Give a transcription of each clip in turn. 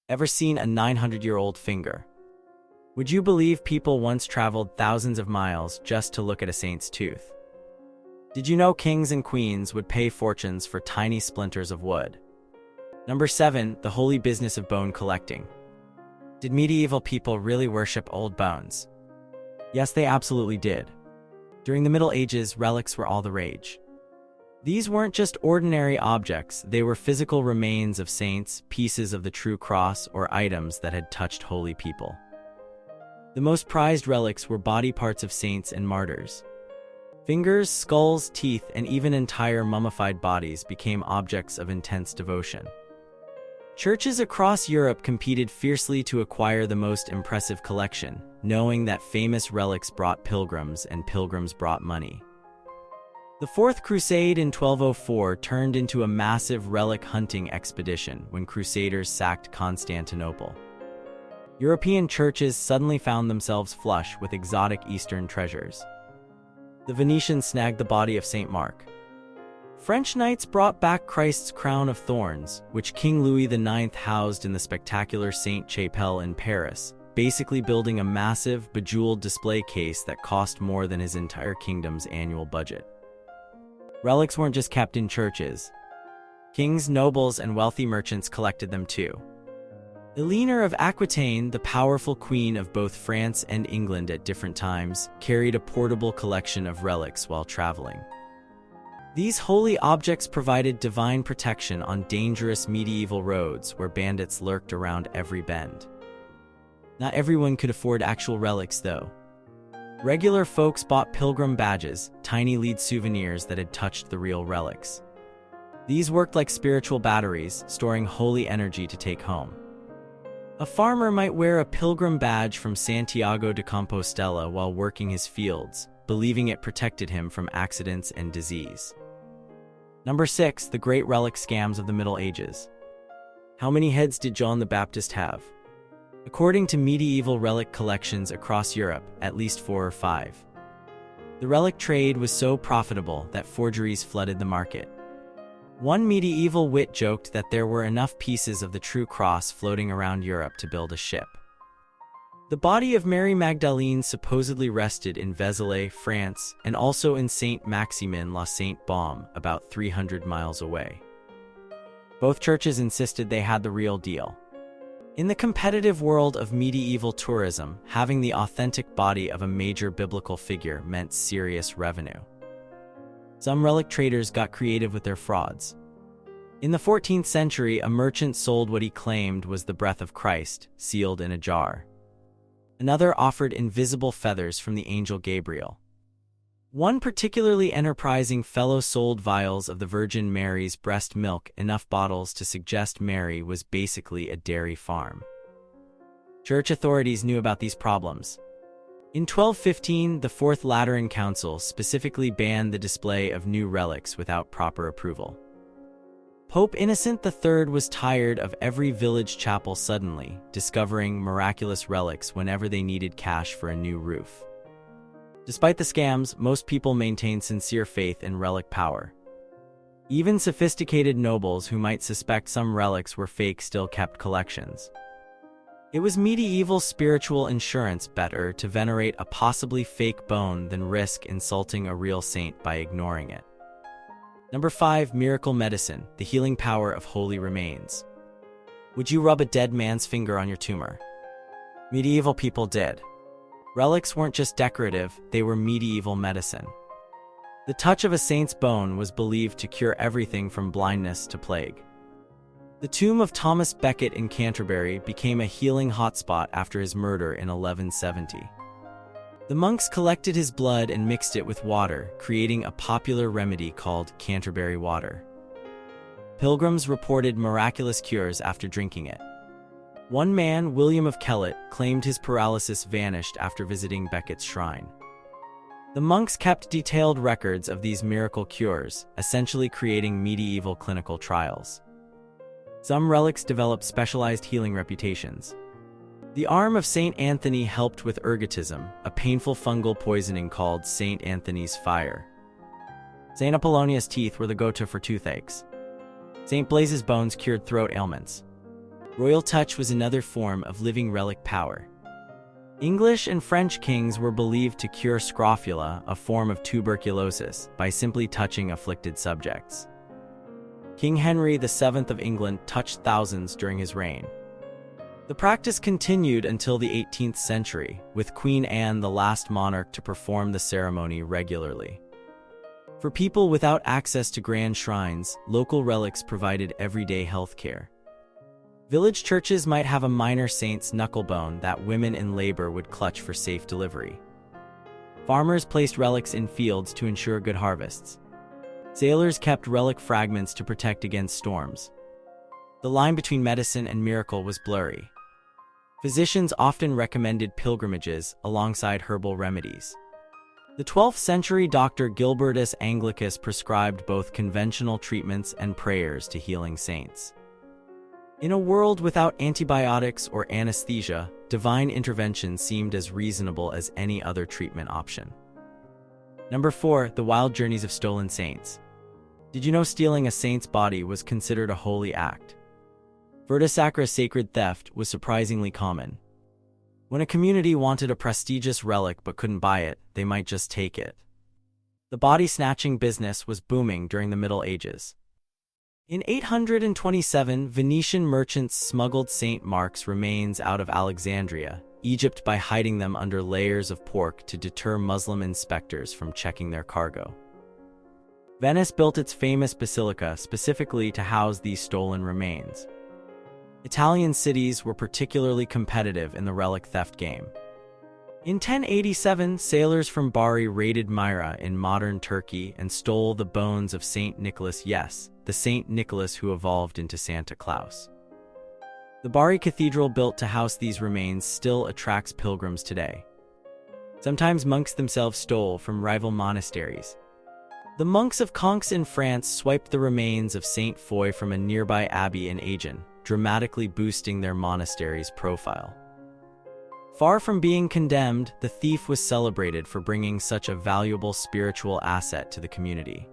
Ever seen a 900-year-old finger? Would you believe people once traveled thousands of miles just to look at a saint's tooth? Did you know kings and queens would pay fortunes for tiny splinters of wood? Number 7. The holy business of bone collecting. Did medieval people really worship old bones? Yes, they absolutely did. During the Middle Ages, relics were all the rage. These weren't just ordinary objects, they were physical remains of saints, pieces of the true cross, or items that had touched holy people. The most prized relics were body parts of saints and martyrs. Fingers, skulls, teeth, and even entire mummified bodies became objects of intense devotion. Churches across Europe competed fiercely to acquire the most impressive collection, knowing that famous relics brought pilgrims and pilgrims brought money. The Fourth Crusade in 1204 turned into a massive relic hunting expedition when Crusaders sacked Constantinople. European churches suddenly found themselves flush with exotic Eastern treasures. The Venetians snagged the body of Saint Mark. French knights brought back Christ's crown of thorns, which King Louis IX housed in the spectacular Sainte-Chapelle in Paris, basically building a massive, bejeweled display case that cost more than his entire kingdom's annual budget. Relics weren't just kept in churches. Kings, nobles, and wealthy merchants collected them too. Eleanor of Aquitaine, the powerful queen of both France and England at different times, carried a portable collection of relics while traveling. These holy objects provided divine protection on dangerous medieval roads where bandits lurked around every bend. Not everyone could afford actual relics, though. Regular folks bought pilgrim badges, tiny lead souvenirs that had touched the real relics. These worked like spiritual batteries, storing holy energy to take home. A farmer might wear a pilgrim badge from Santiago de Compostela while working his fields, believing it protected him from accidents and disease. Number 6. The Great Relic Scams of the Middle Ages. How many heads did John the Baptist have? According to medieval relic collections across Europe, at least 4 or 5. The relic trade was so profitable that forgeries flooded the market. One medieval wit joked that there were enough pieces of the true cross floating around Europe to build a ship. The body of Mary Magdalene supposedly rested in Vézelay, France, and also in Saint-Maximin la Sainte-Baume, about 300 miles away. Both churches insisted they had the real deal. In the competitive world of medieval tourism, having the authentic body of a major biblical figure meant serious revenue. Some relic traders got creative with their frauds. In the 14th century, a merchant sold what he claimed was the breath of Christ, sealed in a jar. Another offered invisible feathers from the angel Gabriel. One particularly enterprising fellow sold vials of the Virgin Mary's breast milk, enough bottles to suggest Mary was basically a dairy farm. Church authorities knew about these problems. In 1215, the Fourth Lateran Council specifically banned the display of new relics without proper approval. Pope Innocent III was tired of every village chapel suddenly discovering miraculous relics whenever they needed cash for a new roof. Despite the scams, most people maintained sincere faith in relic power. Even sophisticated nobles who might suspect some relics were fake still kept collections. It was medieval spiritual insurance better to venerate a possibly fake bone than risk insulting a real saint by ignoring it. Number 5. Miracle medicine, the healing power of holy remains. Would you rub a dead man's finger on your tumor? Medieval people did. Relics weren't just decorative, they were medieval medicine. The touch of a saint's bone was believed to cure everything from blindness to plague. The tomb of Thomas Becket in Canterbury became a healing hotspot after his murder in 1170. The monks collected his blood and mixed it with water, creating a popular remedy called Canterbury water. Pilgrims reported miraculous cures after drinking it. One man, William of Kellett, claimed his paralysis vanished after visiting Becket's shrine. The monks kept detailed records of these miracle cures, essentially creating medieval clinical trials. Some relics developed specialized healing reputations. The arm of Saint Anthony helped with ergotism, a painful fungal poisoning called Saint Anthony's fire. Saint Apollonia's teeth were the go-to for toothaches. Saint Blaise's bones cured throat ailments. Royal touch was another form of living relic power. English and French kings were believed to cure scrofula, a form of tuberculosis, by simply touching afflicted subjects. King Henry VII of England touched thousands during his reign. The practice continued until the 18th century, with Queen Anne the last monarch to perform the ceremony regularly. For people without access to grand shrines, local relics provided everyday health care. Village churches might have a minor saint's knucklebone that women in labor would clutch for safe delivery. Farmers placed relics in fields to ensure good harvests. Sailors kept relic fragments to protect against storms. The line between medicine and miracle was blurry. Physicians often recommended pilgrimages alongside herbal remedies. The 12th century Dr. Gilbertus Anglicus prescribed both conventional treatments and prayers to healing saints. In a world without antibiotics or anesthesia, divine intervention seemed as reasonable as any other treatment option. Number 4. The wild journeys of stolen saints. Did you know stealing a saint's body was considered a holy act? Virtus sacra, sacred theft, was surprisingly common. When a community wanted a prestigious relic but couldn't buy it, they might just take it. The body-snatching business was booming during the Middle Ages. In 827, Venetian merchants smuggled St. Mark's remains out of Alexandria, Egypt by hiding them under layers of pork to deter Muslim inspectors from checking their cargo. Venice built its famous basilica specifically to house these stolen remains. Italian cities were particularly competitive in the relic theft game. In 1087, sailors from Bari raided Myra in modern Turkey and stole the bones of Saint Nicholas, yes, the Saint Nicholas who evolved into Santa Claus. The Bari Cathedral built to house these remains still attracts pilgrims today. Sometimes monks themselves stole from rival monasteries. The monks of Conques in France swiped the remains of Saint Foy from a nearby abbey in Agen, dramatically boosting their monastery's profile. Far from being condemned, the thief was celebrated for bringing such a valuable spiritual asset to the community.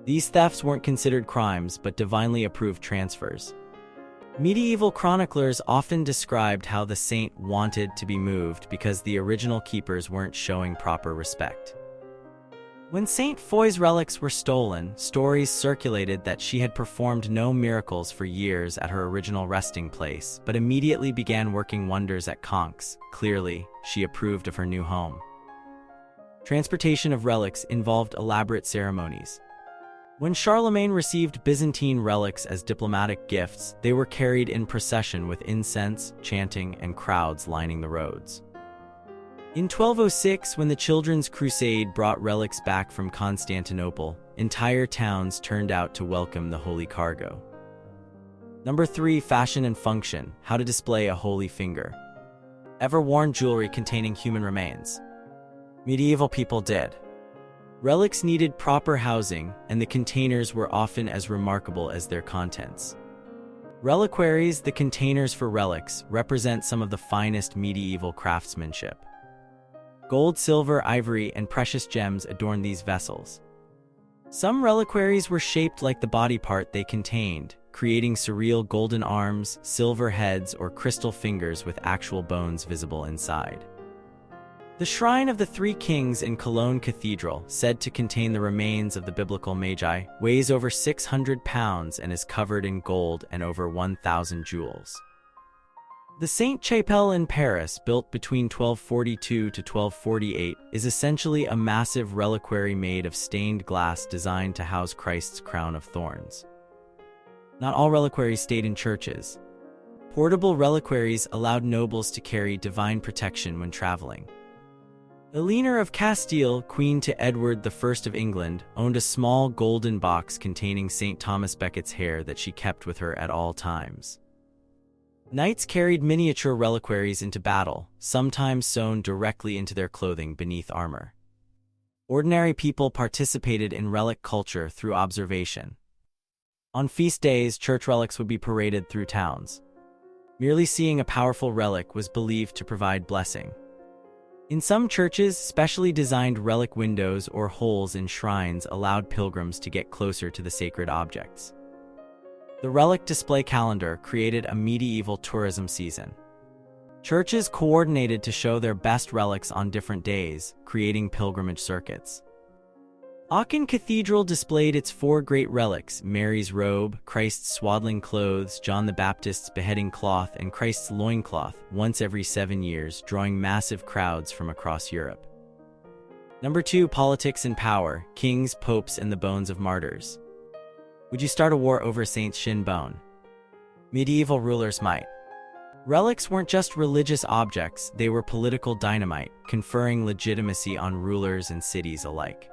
These thefts weren't considered crimes but divinely approved transfers. Medieval chroniclers often described how the saint wanted to be moved because the original keepers weren't showing proper respect. When Saint Foy's relics were stolen, stories circulated that she had performed no miracles for years at her original resting place, but immediately began working wonders at Conques. Clearly, she approved of her new home. Transportation of relics involved elaborate ceremonies. When Charlemagne received Byzantine relics as diplomatic gifts, they were carried in procession with incense, chanting, and crowds lining the roads. In 1206, when the Children's Crusade brought relics back from Constantinople, entire towns turned out to welcome the holy cargo. Number 3. Fashion and function. How to display a holy finger. Ever worn jewelry containing human remains? Medieval people did. Relics needed proper housing, and the containers were often as remarkable as their contents. Reliquaries, the containers for relics, represent some of the finest medieval craftsmanship. Gold, silver, ivory, and precious gems adorn these vessels. Some reliquaries were shaped like the body part they contained, creating surreal golden arms, silver heads, or crystal fingers with actual bones visible inside. The Shrine of the Three Kings in Cologne Cathedral, said to contain the remains of the biblical Magi, weighs over 600 pounds and is covered in gold and over 1,000 jewels. The Sainte-Chapelle in Paris, built between 1242 to 1248, is essentially a massive reliquary made of stained glass designed to house Christ's crown of thorns. Not all reliquaries stayed in churches. Portable reliquaries allowed nobles to carry divine protection when traveling. Eleanor of Castile, queen to Edward I of England, owned a small golden box containing St. Thomas Becket's hair that she kept with her at all times. Knights carried miniature reliquaries into battle, sometimes sewn directly into their clothing beneath armor. Ordinary people participated in relic culture through observation. On feast days, church relics would be paraded through towns. Merely seeing a powerful relic was believed to provide blessing. In some churches, specially designed relic windows or holes in shrines allowed pilgrims to get closer to the sacred objects. The Relic display calendar created a medieval tourism season. Churches coordinated to show their best relics on different days, creating pilgrimage circuits. Aachen Cathedral displayed its 4 great relics: Mary's robe, Christ's swaddling clothes, John the Baptist's beheading cloth, and Christ's loincloth, once every 7 years, drawing massive crowds from across Europe. Number 2. Politics and power: kings, popes, and the bones of martyrs. Would you start a war over Saint's shin bone? Medieval rulers might. Relics weren't just religious objects, they were political dynamite, conferring legitimacy on rulers and cities alike.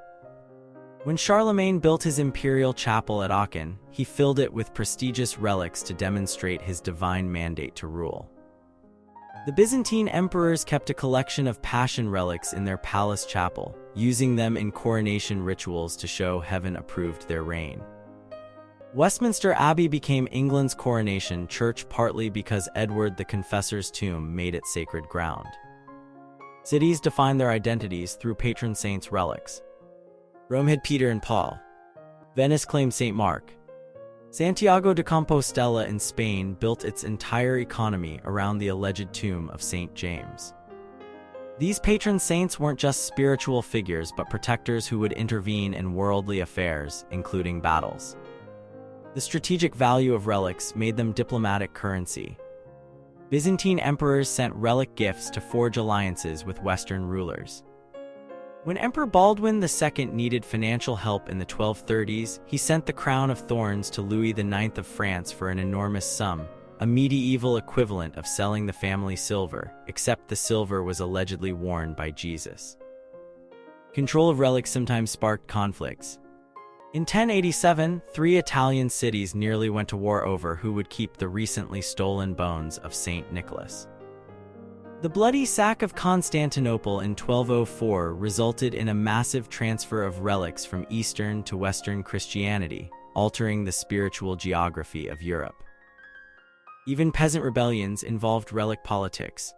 When Charlemagne built his imperial chapel at Aachen, he filled it with prestigious relics to demonstrate his divine mandate to rule. The Byzantine emperors kept a collection of passion relics in their palace chapel, using them in coronation rituals to show heaven approved their reign. Westminster Abbey became England's coronation church partly because Edward the Confessor's tomb made it sacred ground. Cities defined their identities through patron saints' relics. Rome had Peter and Paul. Venice claimed St. Mark. Santiago de Compostela in Spain built its entire economy around the alleged tomb of St. James. These patron saints weren't just spiritual figures but protectors who would intervene in worldly affairs, including battles. The strategic value of relics made them diplomatic currency. Byzantine emperors sent relic gifts to forge alliances with Western rulers. When Emperor Baldwin II needed financial help in the 1230s, he sent the crown of thorns to Louis IX of France for an enormous sum, a medieval equivalent of selling the family silver, except the silver was allegedly worn by Jesus. Control of relics sometimes sparked conflicts. In 1087, 3 Italian cities nearly went to war over who would keep the recently stolen bones of Saint Nicholas. The bloody sack of Constantinople in 1204 resulted in a massive transfer of relics from Eastern to Western Christianity, altering the spiritual geography of Europe. Even peasant rebellions involved relic politics.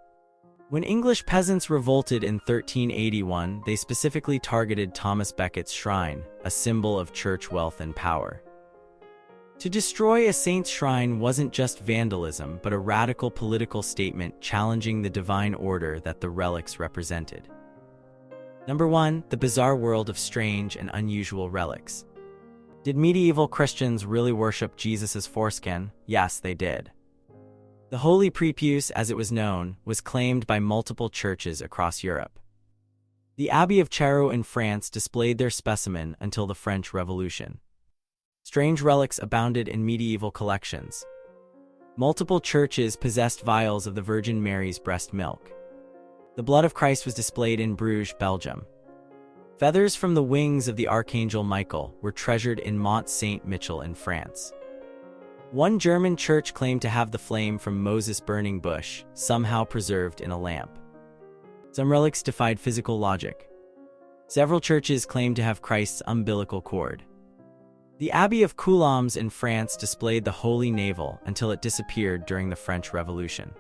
When English peasants revolted in 1381, they specifically targeted Thomas Becket's shrine, a symbol of church wealth and power. To destroy a saint's shrine wasn't just vandalism, but a radical political statement challenging the divine order that the relics represented. Number 1. The bizarre world of strange and unusual relics. Did medieval Christians really worship Jesus' foreskin? Yes, they did. The Holy Prepuce, as it was known, was claimed by multiple churches across Europe. The Abbey of Charroux in France displayed their specimen until the French Revolution. Strange relics abounded in medieval collections. Multiple churches possessed vials of the Virgin Mary's breast milk. The blood of Christ was displayed in Bruges, Belgium. Feathers from the wings of the Archangel Michael were treasured in Mont Saint-Michel in France. One German church claimed to have the flame from Moses' burning bush, somehow preserved in a lamp. Some relics defied physical logic. Several churches claimed to have Christ's umbilical cord. The Abbey of Coulommes in France displayed the Holy Navel until it disappeared during the French Revolution.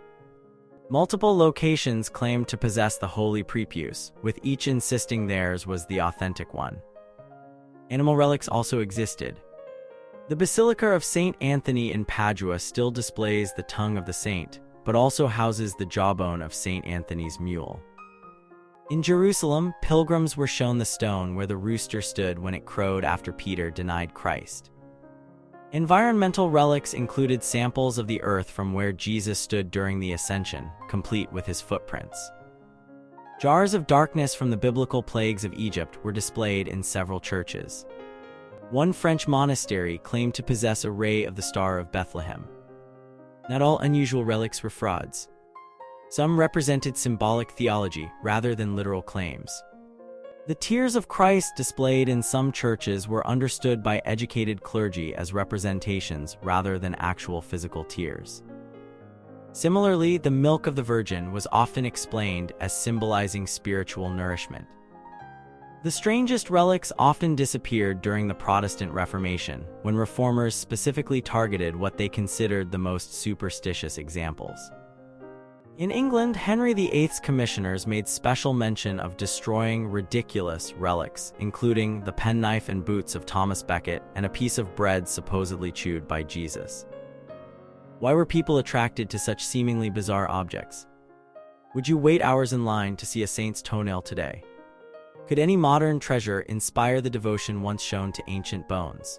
Multiple locations claimed to possess the Holy Prepuce, with each insisting theirs was the authentic one. Animal relics also existed. The Basilica of St. Anthony in Padua still displays the tongue of the saint, but also houses the jawbone of St. Anthony's mule. In Jerusalem, pilgrims were shown the stone where the rooster stood when it crowed after Peter denied Christ. Environmental relics included samples of the earth from where Jesus stood during the Ascension, complete with his footprints. Jars of darkness from the biblical plagues of Egypt were displayed in several churches. One French monastery claimed to possess a ray of the Star of Bethlehem. Not all unusual relics were frauds. Some represented symbolic theology rather than literal claims. The tears of Christ displayed in some churches were understood by educated clergy as representations rather than actual physical tears. Similarly, the milk of the Virgin was often explained as symbolizing spiritual nourishment. The strangest relics often disappeared during the Protestant Reformation, when reformers specifically targeted what they considered the most superstitious examples. In England, Henry VIII's commissioners made special mention of destroying ridiculous relics, including the penknife and boots of Thomas Becket and a piece of bread supposedly chewed by Jesus. Why were people attracted to such seemingly bizarre objects? Would you wait hours in line to see a saint's toenail today? Could any modern treasure inspire the devotion once shown to ancient bones?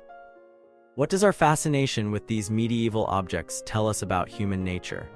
What does our fascination with these medieval objects tell us about human nature?